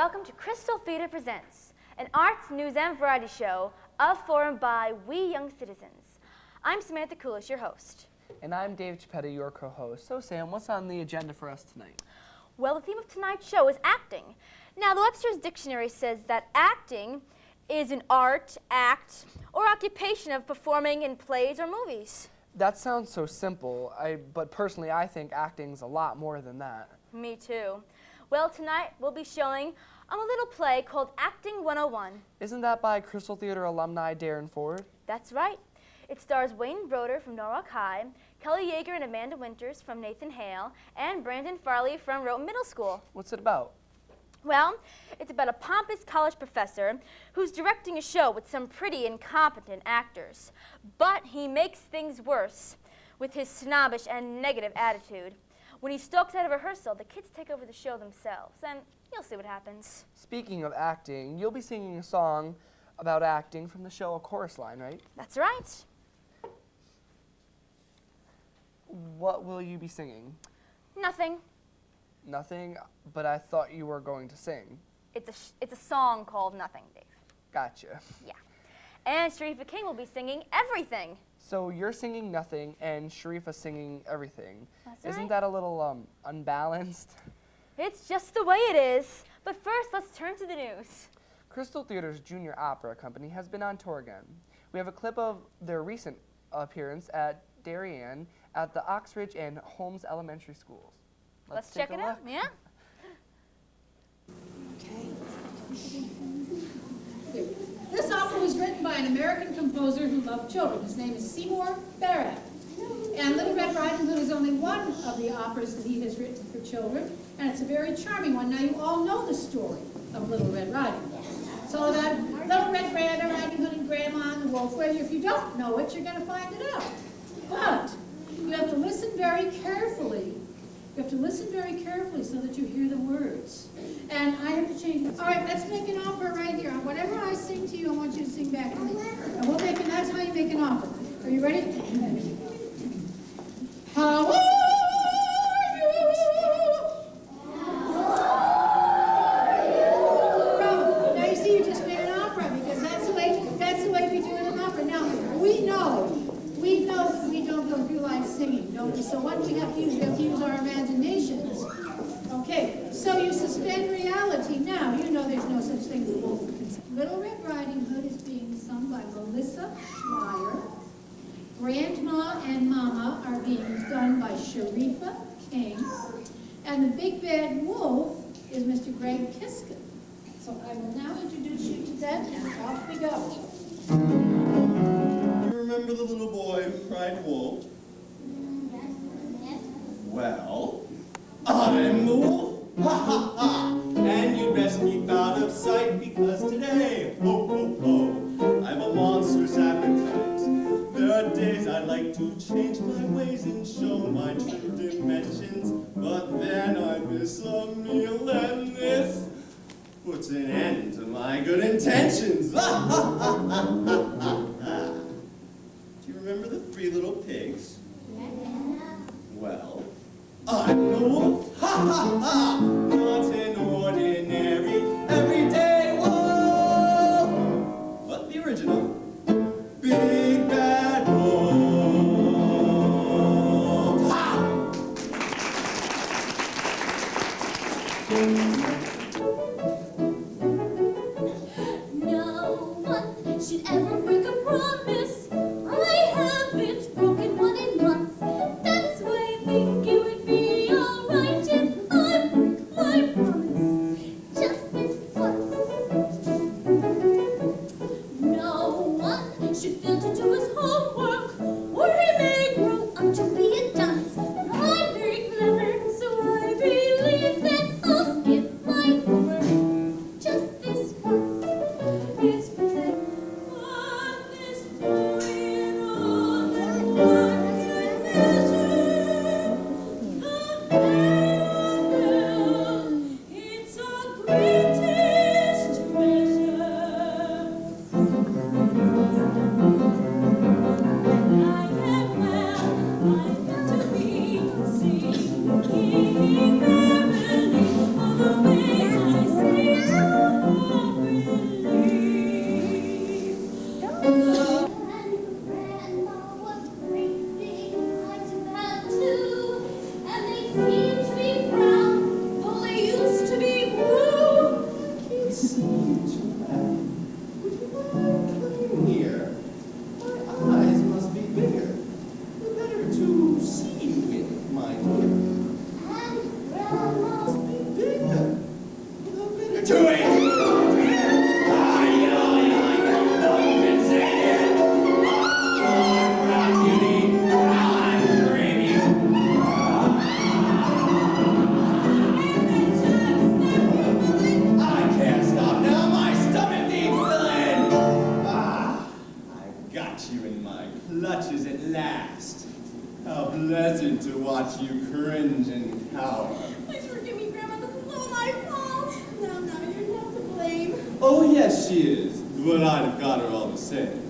welcome to Crystal Theater Presents, an arts, news, and variety show of, for, and by we young citizens. I'm Samantha Kulish, your host. And I'm Dave Chipetta, your co-host. So Sam, what's on the agenda for us tonight? Well, the theme of tonight's show is acting. Now, the Webster's Dictionary says that acting is an art, act, or occupation of performing in plays or movies. That sounds so simple, but personally I think acting's a lot more than that. Me too. Well, tonight we'll be showing a little play called Acting 101. Isn't that by Crystal Theater alumni Darren Ford? That's right. It stars Wayne Broder from Norwalk High, Kelly Yeager and Amanda Winters from Nathan Hale, and Brandon Farley from Rowton Middle School. What's it about? Well, it's about a pompous college professor who's directing a show with some pretty incompetent actors. But he makes things worse with his snobbish and negative attitude. When he stalks out of rehearsal, the kids take over the show themselves, and you'll see what happens. Speaking of acting, you'll be singing a song about acting from the show A Chorus Line, right? That's right. What will you be singing? Nothing. Nothing, but I thought you were going to sing. It's a song called Nothing, Dave. Gotcha. Yeah. And Sharifa King will be singing Everything. So you're singing Nothing and Sharifa's singing Everything. That's Isn't right. that a little unbalanced? It's just the way it is. But first, let's turn to the news. Crystal Theater's junior opera company has been on tour again. We have a clip of their recent appearance at Darien at the Oxridge and Holmes Elementary Schools. Let's check it out. Yeah. Okay. This opera was written by an American composer who loved children. His name is Seymour Barrett. And Little Red Riding Hood is only one of the operas that he has written for children, and it's a very charming one. Now, you all know the story of Little Red Riding Hood. It's all about Little Red Riding Hood and Grandma and the Wolf. Well, if you don't know it, you're going to find it out. But you have to listen very carefully. You have to listen very carefully so that you hear the words. And I have to change it. All right, let's make an opera right here. Whatever I sing to you, I want you to sing back to me. And we'll make it, that's how you make an opera. Are you ready? How are you? Bravo. Now you see, you just made an opera because that's the way we do it in an opera. Now, we know that we don't go through life singing, don't we? So what do we have to use? We have to use our imaginations. Okay, so you suspend reality. Now, you know there's no such thing as a wolf. Little Red Riding Hood is being sung by Melissa Schreier. Grandma and Mama are being done by Sharifa King. And the Big Bad Wolf is Mr. Greg Kiskin. So I will now introduce you to that, and off we go. You remember the little boy who cried wolf? Well, I'm the wolf, ha ha ha! And you'd best keep out of sight because today, ho ho ho, I've a monstrous appetite. There are days I'd like to change my ways and show my true dimensions, but then I miss a meal and this puts an end to my good intentions. Ha ha ha ha ha ha! Do you remember the three little pigs? Well, I'm the wolf, ha ha ha! Not an ordinary, everyday wolf, but the original, Big Bad Wolf. Ha! No one should ever break a promise. I haven't broken one in months. That's why I think it would be alright if I break my promise just this once. No one should fail to do his homework, or he may grow up to be a dunce. I'm very clever, so I believe that I'll skip my revenge and power. Please forgive me, Grandma. This is all my fault. No, you're not to blame. Oh, yes, she is. But I'd have got her all the same.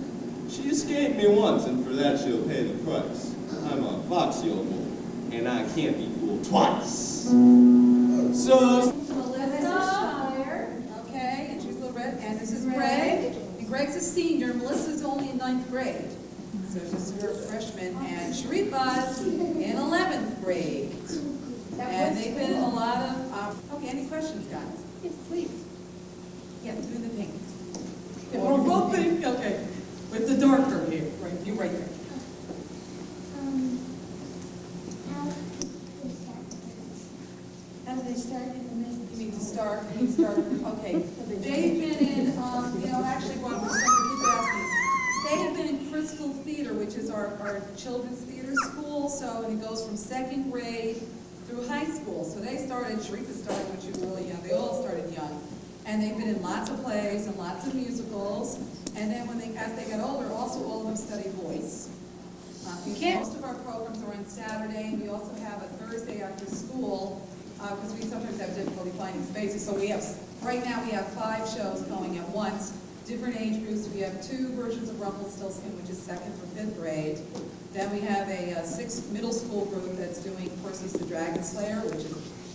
She escaped me once, and for that she'll pay the price. I'm a foxy old wolf, and I can't be fooled twice. So, Melissa. Okay, and she's Little Red. And this is Greg. And Greg's a senior. Melissa's only in 9th grade. So she's her freshman. And Sharifa's in 11th grade. And they've been in a lot of... okay, any questions, guys? Yes, please. Yeah, do the pink. Or both pink. Okay. With the darker hair. Right, you right there. How do they start in the middle? You need to start. Okay. They've been in, actually, one of somebody keep asking. They have been in Crystal Theater, which is our children's theater school. So, and it goes from 2nd grade through high school. So they started, Sharifa started when she was really young. They all started young. And they've been in lots of plays and lots of musicals. And then as they got older, also all of them studied voice. Most of our programs are on Saturday, and we also have a Thursday after school, because we sometimes have difficulty finding spaces. So right now we have 5 shows going at once, different age groups. We have 2 versions of Rumpelstiltskin, which is 2nd through 5th grade. Then we have a 6th middle school group that's doing Perseus the Dragon Slayer, which is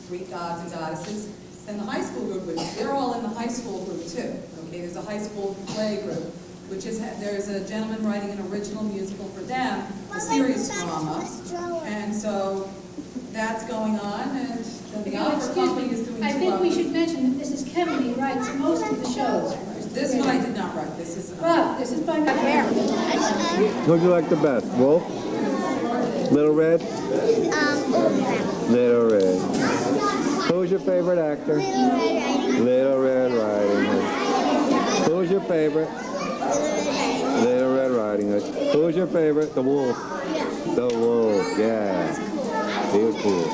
Greek gods and goddesses. And the high school group, which they're all in the high school group too. Okay, there's a high school play group, which is, there's a gentleman writing an original musical for them, a serious drama. And so that's going on, and then the opera company is doing I think we should mention that this is Kevin, he writes most of the shows. This one I did not write. This is Well, this is by my parents. Who'd you like the best, Wolf? Little Red? Little Red. Who's your favorite actor? Little Red Riding Hood. Who's your favorite? Little Red Riding Hood. Who's your favorite? The Wolf. The Wolf, yeah. He was cool.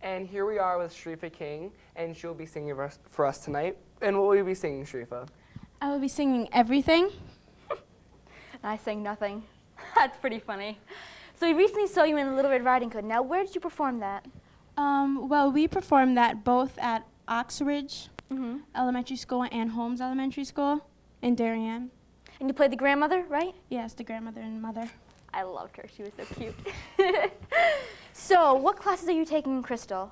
And here we are with Sharifa King, and she'll be singing for us tonight. And what will you be singing, Sharifa? I will be singing Everything. And I sang nothing. That's pretty funny. So we recently saw you in Little Red Riding Hood. Now, where did you perform that? Well, we performed that both at Oxridge Elementary School and Holmes Elementary School in Darien. And you played the grandmother, right? Yes, the grandmother and mother. I loved her. She was so cute. So, what classes are you taking in Crystal?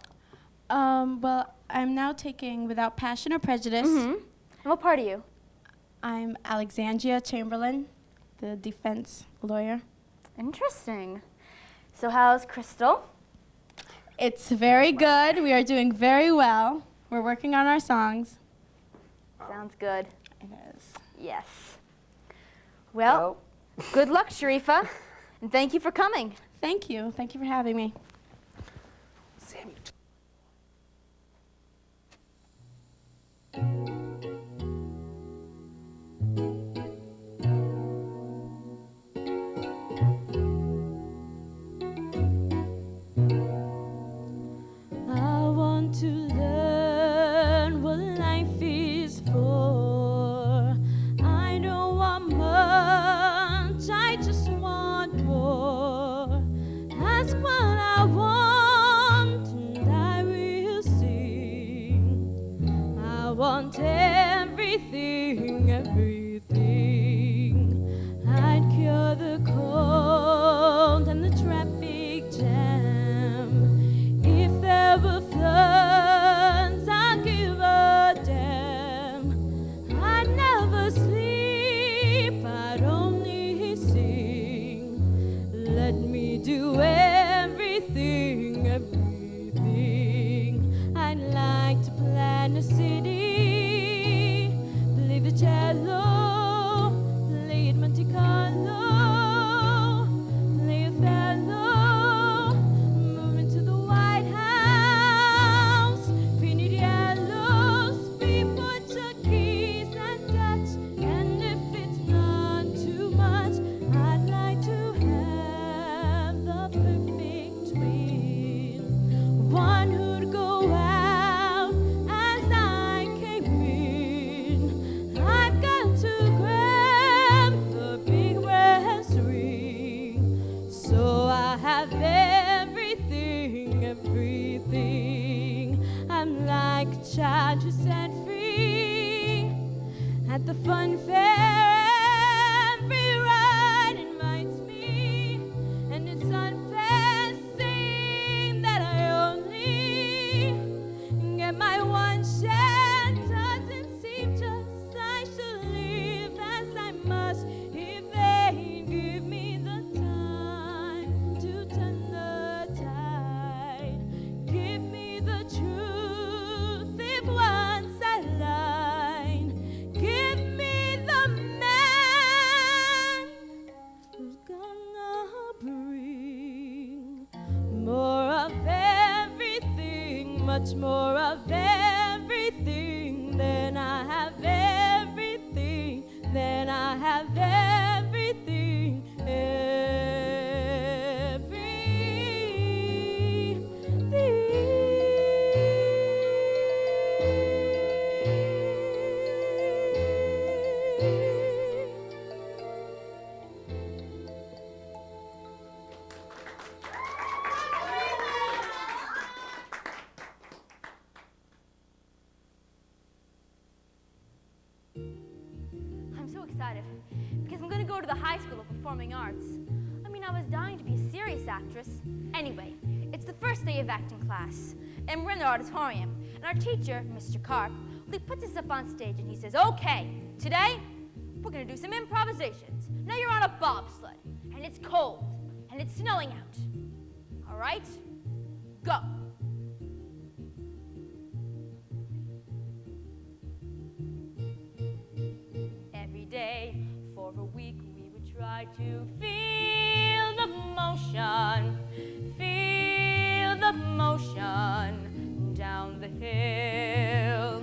Well, I'm now taking Without Passion or Prejudice. And what part are you? I'm Alexandria Chamberlain, the defense lawyer. Interesting. So how's Crystal? It's very good. We are doing very well. We're working on our songs. Sounds good. It is. Yes. Well, good luck, Sharifa. And thank you for coming. Thank you. Thank you for having me. Sammy. I want to learn what life is for. I don't want much, I just want more. Ask what I want and I will sing. I want everything, everything. I'd cure the cold and the traffic jam. If there were floods, I'd give a damn. I'd never sleep, I'd only sing. Let me do everything, everything. I'd like to plan a city, play the cello, play it Monte Carlo, play Othello, move into the White House, painted yellow, speak Portuguese and Dutch, and if it's not too much, I'd like to have the perfect twin, one who'd go out as I have everything, everything. I'm like a child who's set free at the fun fair. Every ride invites me, and it's unfair saying that I only get my one chance. Doesn't seem just I should live as I must if they give me the time to turn the tide. Give me the truth if once I lied. Give me the man who's gonna bring more of everything, much more of everything. Then I have everything, then I have everything, I'm so excited because I'm going to go to the High School of Performing Arts. I mean, I was dying to be a serious actress. Anyway, it's the first day of acting class, and we're in the auditorium. And our teacher, Mr. Karp, he puts us up on stage and he says, okay, today we're going to do some improvisations. Now you're on a bobsled, and it's cold, and it's snowing out. All right? Go. Every day for a week we would try to feel the motion down the hill.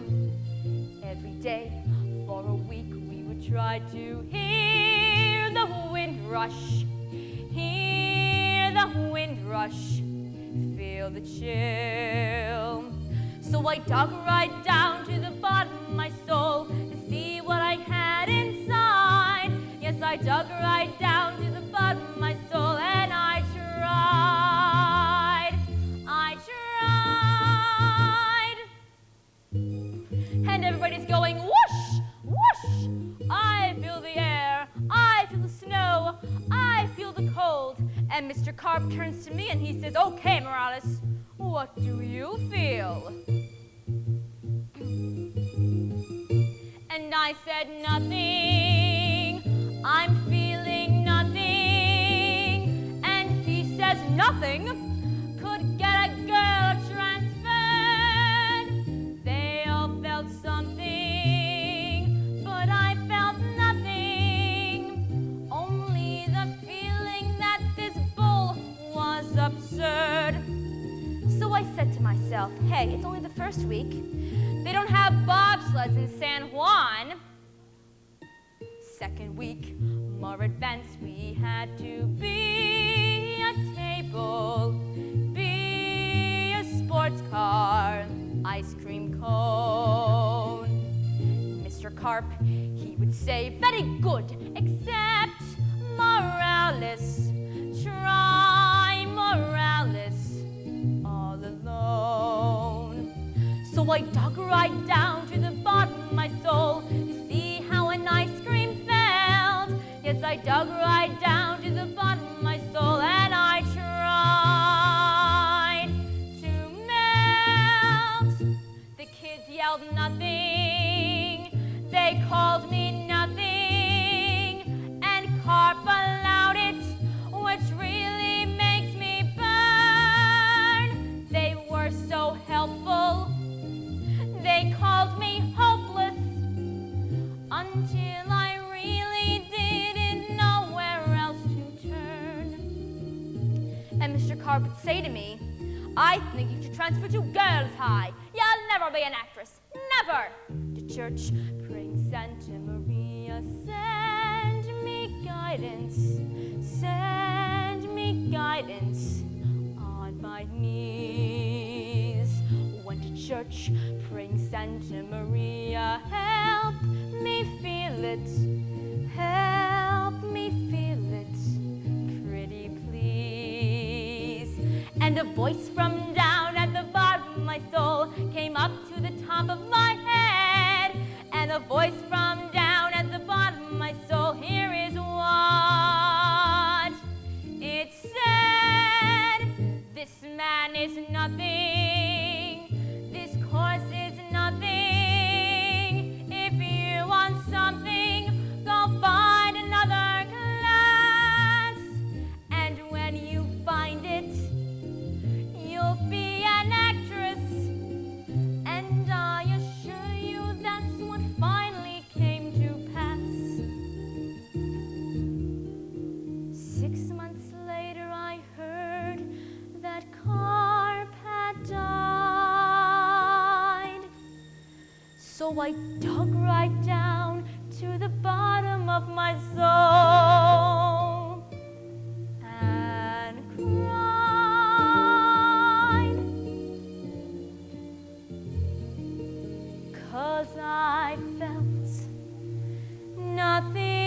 Every day for a week we would try to hear the wind rush, feel the chill. So I dug right down to the bottom of my soul to see what I had inside. Yes, I dug right down to the bottom of my soul, and I tried. And everybody's going whoosh, whoosh. I feel the air, I feel the snow, I feel the cold. And Mr. Karp turns to me and he says, okay, Morales, what do you feel? And I said, nothing, I'm feeling nothing. And he says, nothing could get a girl transferred. They all felt something, but I felt nothing. Only the feeling that this bull was absurd. So I said to myself, hey, it's only the first week. They don't have bobsleds in San Juan. Second week, more advanced, we had to be a table, be a sports car, ice cream cone. Mr. Karp, he would say, very good, except Morales, try Morales all alone. So I dug right down to the bottom of my soul to see how an ice cream felt. Yes, I dug right down to the bottom of my soul, and I tried to melt. The kids yelled nothing, they called me nothing, and Karp allowed it, which really makes me burn. They were so helpful, they called me hopeless, until I really didn't know where else to turn. And Mr. Karp would say to me, I think you should transfer to Girls High. You'll never be an actress, never. To church, praying Santa Maria, send me guidance on my knees. Went to church, praying Santa Maria, help me feel it, pretty please. And a voice from down at the bottom of my soul came up to the top of my head. And a voice from down at the bottom of my soul, here is what it said. This man is nothing, this course is nothing. If you want something, go find another class. And when you find it, you'll be an actress. And I assure you that's what finally came to pass. 6 months later I heard that Carp had died. So I dug right down to the bottom of my soul and cried, 'cause I felt nothing.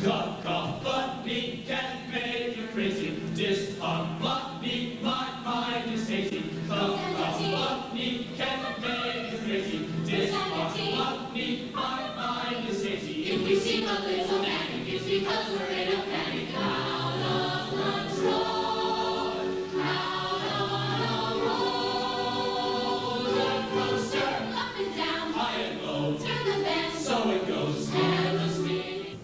Cacophony can make you crazy. Disharmony, my mind is hazy. Cacophony can make you crazy. Disharmony, my mind is hazy. If we seem a little manic, it's because we're in a panic. Out of control, out on a roller coaster. Up and down, high and low, turn the bend, so it goes. Endless speed.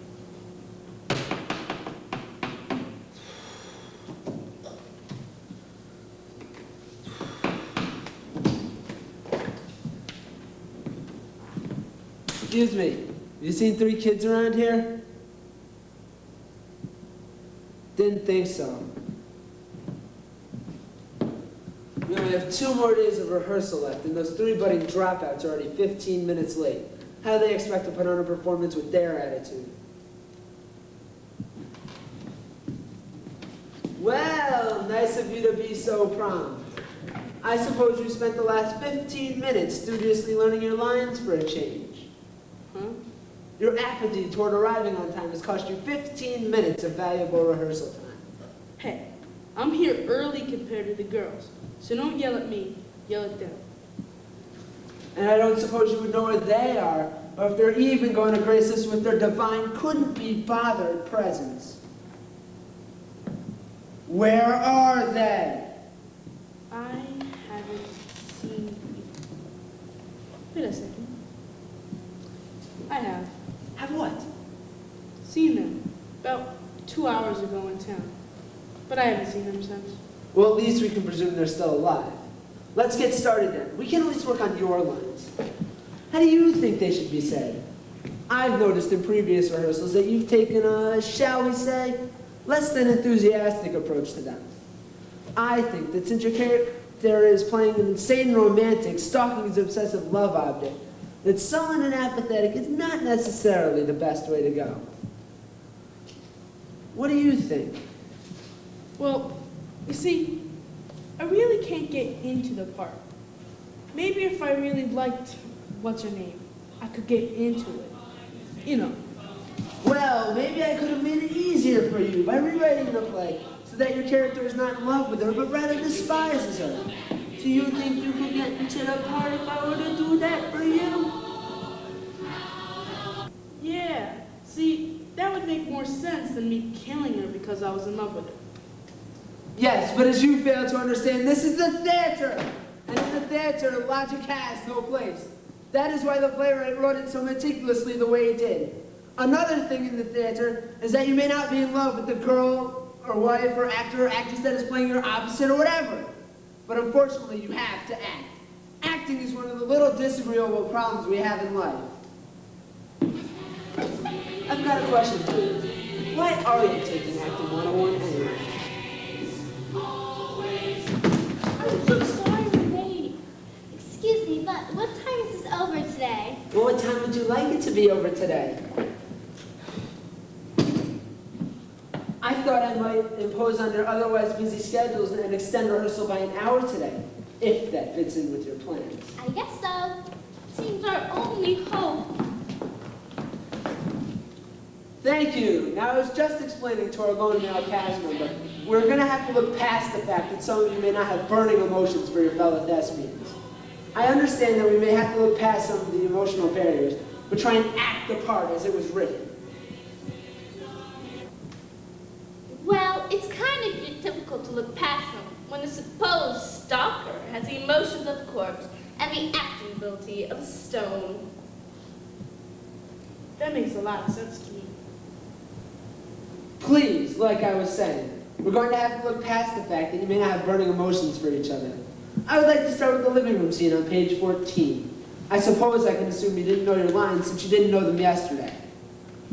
Excuse me, have you seen 3 kids around here? Didn't think so. We only have 2 more days of rehearsal left, and those 3 budding dropouts are already 15 minutes late. How do they expect to put on a performance with their attitude? Well, nice of you to be so prompt. I suppose you spent the last 15 minutes studiously learning your lines for a change. Huh? Your apathy toward arriving on time has cost you 15 minutes of valuable rehearsal time. Hey, I'm here early compared to the girls, so don't yell at me, yell at them. And I don't suppose you would know where they are, or if they're even going to grace us with their divine couldn't-be-bothered presence. Where are they? I haven't seen you. Wait a second. I have. Have what? Seen them. About 2 hours ago in town. But I haven't seen them since. Well, at least we can presume they're still alive. Let's get started then. We can at least work on your lines. How do you think they should be said? I've noticed in previous rehearsals that you've taken a, shall we say, less than enthusiastic approach to them. I think that since your character is playing an insane romantic, stalking his obsessive love object, that sullen and apathetic is not necessarily the best way to go. What do you think? Well, you see, I really can't get into the part. Maybe if I really liked what's her name, I could get into it. You know. Well, maybe I could have made it easier for you by rewriting the play so that your character is not in love with her, but rather despises her. Do you think you could get into the part if I were to do that for you? Yeah. See, that would make more sense than me killing her because I was in love with her. Yes, but as you fail to understand, this is the theater! And in the theater, logic has no place. That is why the playwright wrote it so meticulously the way he did. Another thing in the theater is that you may not be in love with the girl or wife or actor or actress that is playing your opposite or whatever. But unfortunately, you have to act. Acting is one of the little disagreeable problems we have in life. I've got a question for you. Why are you taking Acting 101 anyway? I'm so sorry we're late. Excuse me, but what time is this over today? Well, what time would you like it to be over today? I thought I might impose on your otherwise busy schedules and extend rehearsal by an hour today. if that fits in with your plans. I guess so. Seems our only hope. Thank you. Now, I was just explaining to our lone male cast member, we're going to have to look past the fact that some of you may not have burning emotions for your fellow thespians. I understand that we may have to look past some of the emotional barriers, but try and act the part as it was written. Well, it's kind of difficult to look past them when the supposed stalker has the emotions of a corpse and the acting ability of a stone. That makes a lot of sense to me. Please, like I was saying, we're going to have to look past the fact that you may not have burning emotions for each other. I would like to start with the living room scene on page 14. I suppose I can assume you didn't know your lines since you didn't know them yesterday.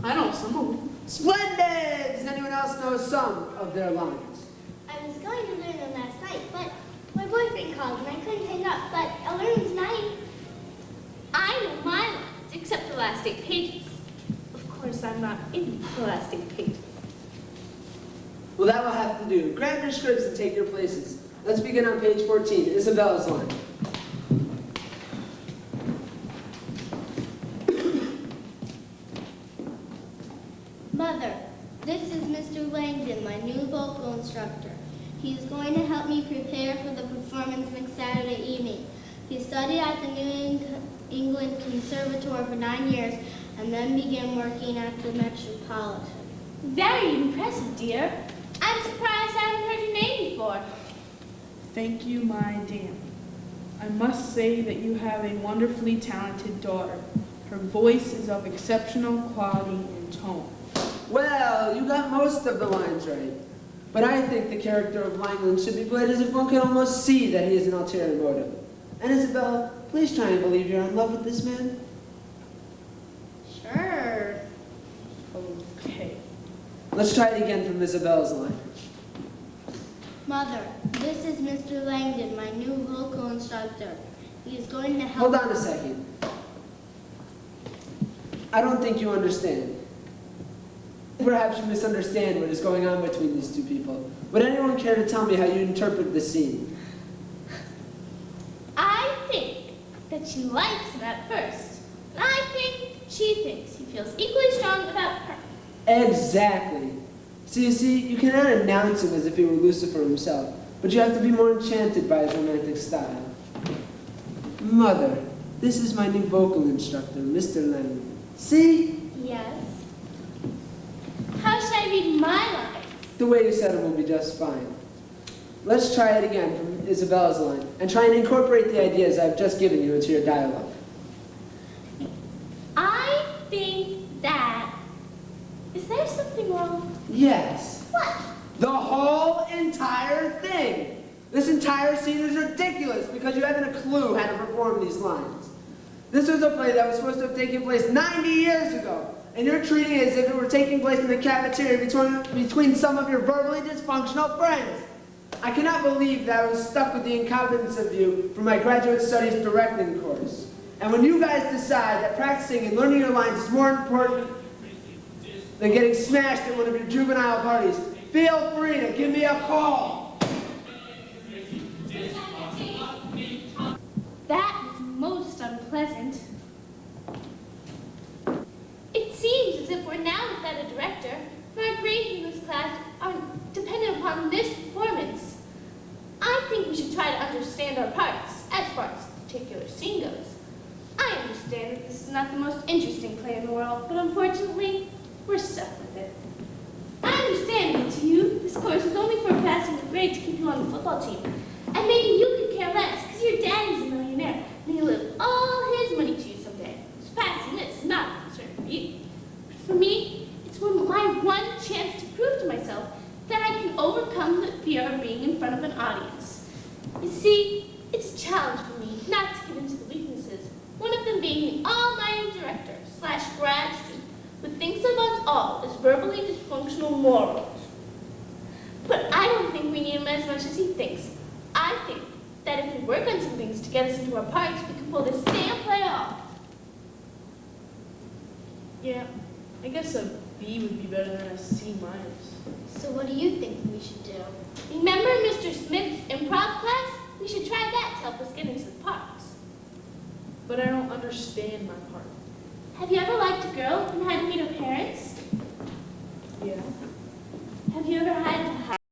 I know some of them. Splendid! Does anyone else know some of their lines? I was going to learn them last night, but my boyfriend called and I couldn't hang up, but I'll learn them tonight. I know my lines, except the last 8 pages. Of course, I'm not in the last 8 pages. Well, that will have to do. Grab your scripts and take your places. Let's begin on page 14, Isabella's line. Mother, this is Mr. Langdon, my new vocal instructor. He is going to help me prepare for the performance next Saturday evening. He studied at the New England Conservatoire for 9 years and then began working at the Metropolitan. Very impressive, dear. I'm surprised I haven't heard your name before. Thank you, my dear. I must say that you have a wonderfully talented daughter. Her voice is of exceptional quality and tone. Well, you got most of the lines right. But I think the character of Langland should be played as if one can almost see that he has an ulterior motive. And Isabella, please try and believe you're in love with this man. Sure. Okay. Let's try it again from Isabella's line. Mother, this is Mr. Langdon, my new vocal instructor. He is going to help... Hold on a second. I don't think you understand. Perhaps you misunderstand what is going on between these two people. Would anyone care to tell me how you interpret this scene? I think that she likes him at first. And I think she thinks he feels equally strong about her. Exactly. So you see, you cannot announce him as if he were Lucifer himself, but you have to be more enchanted by his romantic style. Mother, this is my new vocal instructor, Mr. Lennon. See? Yes. How should I read my lines? The way you said it will be just fine. Let's try it again from Isabella's line, and try and incorporate the ideas I've just given you into your dialogue. I think that... Is there something wrong? Yes. What? The whole entire thing. This entire scene is ridiculous because you haven't a clue how to perform these lines. This was a play that was supposed to have taken place 90 years ago, and you're treating it as if it were taking place in the cafeteria between some of your verbally dysfunctional friends. I cannot believe that I was stuck with the incompetence of you for my graduate studies directing course. And when you guys decide that practicing and learning your lines is more important than getting smashed at one of your juvenile parties, feel free to give me a call. That is most unpleasant. It seems as if we're now without a director, and our grades in this class are dependent upon this performance. I think we should try to understand our parts, as far as the particular scene goes. I understand that this is not the most interesting play in the world, but unfortunately, we're stuck with it. I understand that to you, this course is only for passing the grade to keep you on the football team. And maybe you could care less, because your daddy's a millionaire, and he'll leave all his money to you someday. So passing this is not a concern for you. But for me, it's my one chance to prove to myself that I can overcome the fear of being in front of an audience. You see, it's a challenge for me not to give in to the weaknesses, one of them being the almighty director / grad student who thinks of us all as verbally dysfunctional morons. But I don't think we need him as much as he thinks. I think that if we work on some things to get us into our parts, we can pull this damn play off. Yeah, I guess a B would be better than a C-. So what do you think we should do? Remember Mr. Smith's improv class? We should try that to but I don't understand my part. Have you ever liked a girl and had to meet her parents? Yeah. Have you ever had to